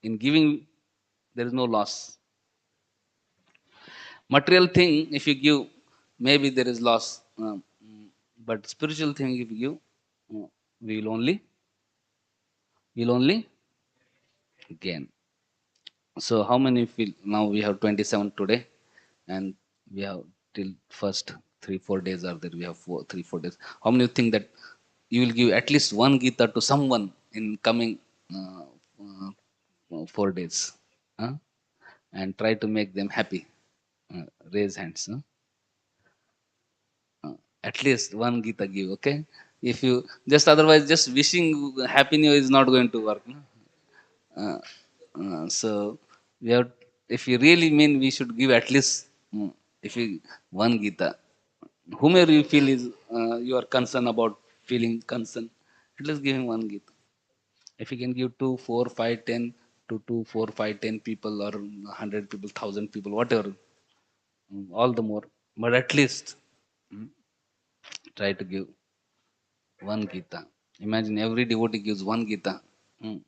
In giving, there is no loss. Material thing, if you give, maybe there is loss. But spiritual thing, if you give, we will only gain. So how many feel now we have 27 today, and we have till first 3 4 days are there. We have 4 days. How many think that you will give at least one Gita to someone in coming uh, 4 days, huh? And try to make them happy. Raise hands. Huh? At least one Gita give. Okay, if you just otherwise just wishing happy new is not going to work. No? Uh, so we have, if you really mean, we should give at least if you one Gita, whomever you feel is you are concerned about feeling concern, at least give him one Gita. If you can give 2 4 5 10 to 2 4 5 10 people or 100 people, 1,000 people, whatever, all the more. But at least try to give one Gita. Imagine every devotee gives one Gita. Mm.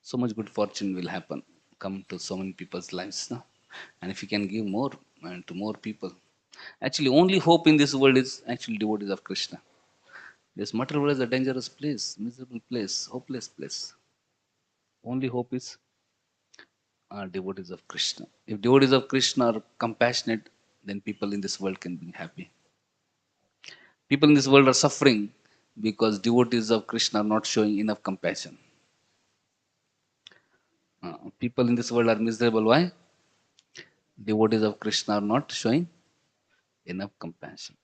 So much good fortune will happen, come to so many people's lives. No? And if you can give more and to more people, actually, only hope in this world is actually devotees of Krishna. This material world is a dangerous place, miserable place, hopeless place. Only hope is devotees of Krishna. If devotees of Krishna are compassionate, then people in this world can be happy. People in this world are suffering because devotees of Krishna are not showing enough compassion. People in this world are miserable. Why? Devotees of Krishna are not showing enough compassion.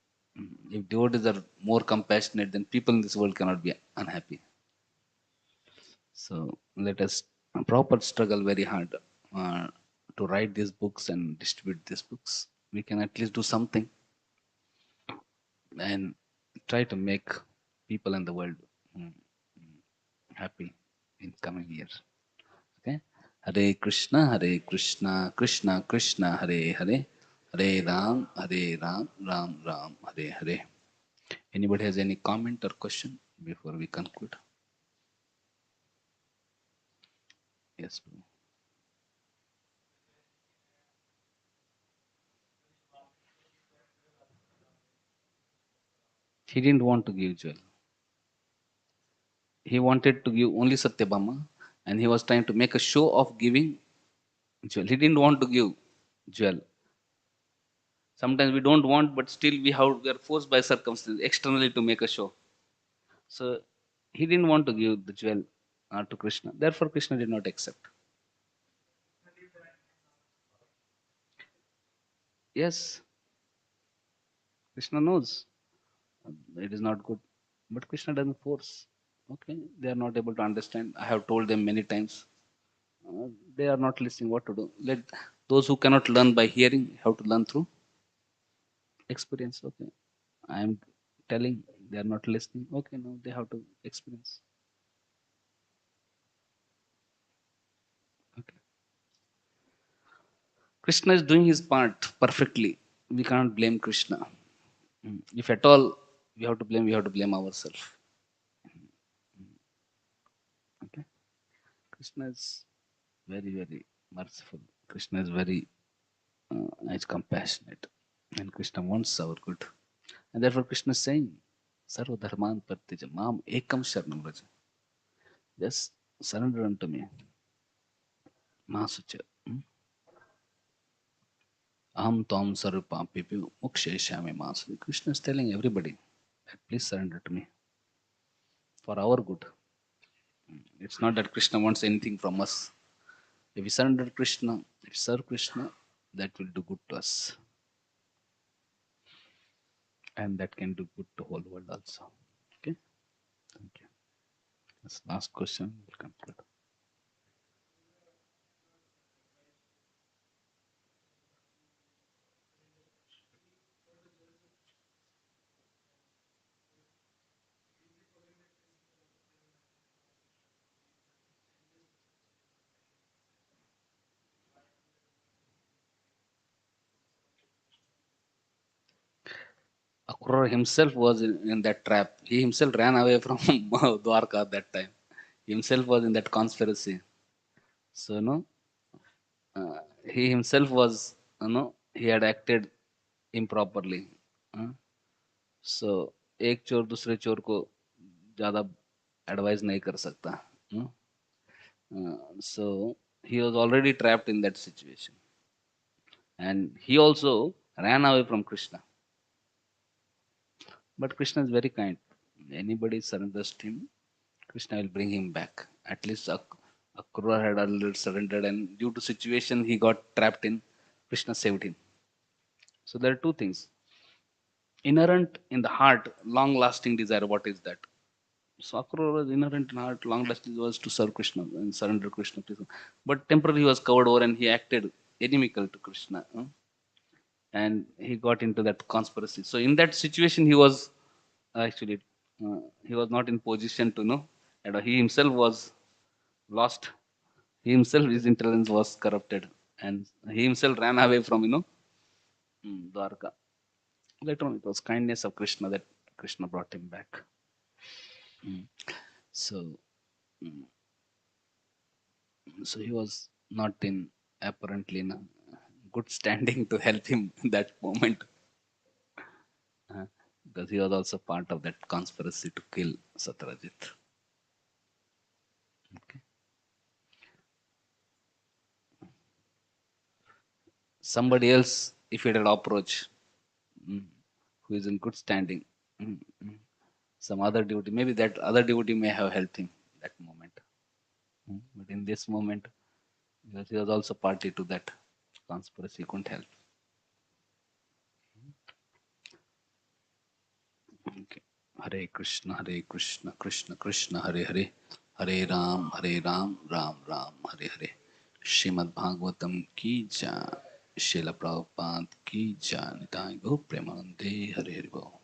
If devotees are more compassionate, then people in this world cannot be unhappy. So let us proper struggle very hard to write these books and distribute these books. We can at least do something and try to make people in the world mm, happy in coming years. Okay. Hare Krishna, Krishna Krishna, Hare Hare, Hare Ram, Ram Ram, Hare Hare. Anybody has any comment or question before we conclude? Yes, Prabhu. He didn't want to give jewel. He wanted to give only Satyabhama, and he was trying to make a show of giving jewel. He didn't want to give jewel. Sometimes we don't want, but still we are forced by circumstances externally to make a show. So he didn't want to give the jewel to Krishna. Therefore, Krishna did not accept. Yes, Krishna knows it is not good, but Krishna doesn't force. Okay, they are not able to understand. I have told them many times. They are not listening. What to do? Let those who cannot learn by hearing have to learn through experience. Okay, I am telling, they are not listening. Okay, now they have to experience. Okay. Krishna is doing his part perfectly. We cannot blame Krishna. If at all we have to blame ourselves. Okay. Krishna is very, very merciful. Krishna is very is compassionate. And Krishna wants our good. And therefore Krishna is saying, Sarva Dharman Partija Mam Ekam Sharanam Raja. Just surrender unto me. Masucha. Aham Tom Sarupam Pipu Muksheshami Masu. Krishna is telling everybody that please surrender to me for our good. It's not that Krishna wants anything from us. If we surrender to Krishna, if we serve Krishna, that will do good to us. And that can do good to whole world also. Okay? Thank you. This last question will conclude. Akrura himself was in that trap. He himself ran away from Dwarka at that time. himself was in that conspiracy. So no, he himself was, he had acted improperly. uh, so एक चोर दूसरे चोर को ज्यादा advice नहीं कर सकता. uh, so he was already trapped in that situation, and he also ran away from Krishna. But Krishna is very kind. Anybody surrenders to him, Krishna will bring him back. At least Akrura had already surrendered, and due to situation he got trapped in, Krishna saved him. So there are two things. Inherent in the heart, long-lasting desire. What is that? So Akrura was inherent in heart, long-lasting was to serve Krishna and surrender Krishna. But temporarily he was covered over and he acted inimical to Krishna. And he got into that conspiracy. So in that situation, he was actually he was not in position to know, and he himself was lost. He himself, his intelligence was corrupted, and he himself ran away from Dwarka. Later on, it was kindness of Krishna that Krishna brought him back. Mm. So, mm, so he was not in apparently in a good standing to help him in that moment, because he was also part of that conspiracy to kill Satrajit. Okay. Somebody else, if he had approach, mm, who is in good standing, mm, mm, some other devotee, maybe that other devotee may have helped him that moment. But in this moment, because he was also party to that conspiracy, he couldn't help. Okay. Hare Krishna, Hare Krishna, Krishna Krishna, Hare Hare, Hare Ram, Ram Ram, Hare Hare. Srimad Bhagvatam ki jai, Srila Prabhupada ki jai, Nitai Gaur Premanande, Hare Hare Bol.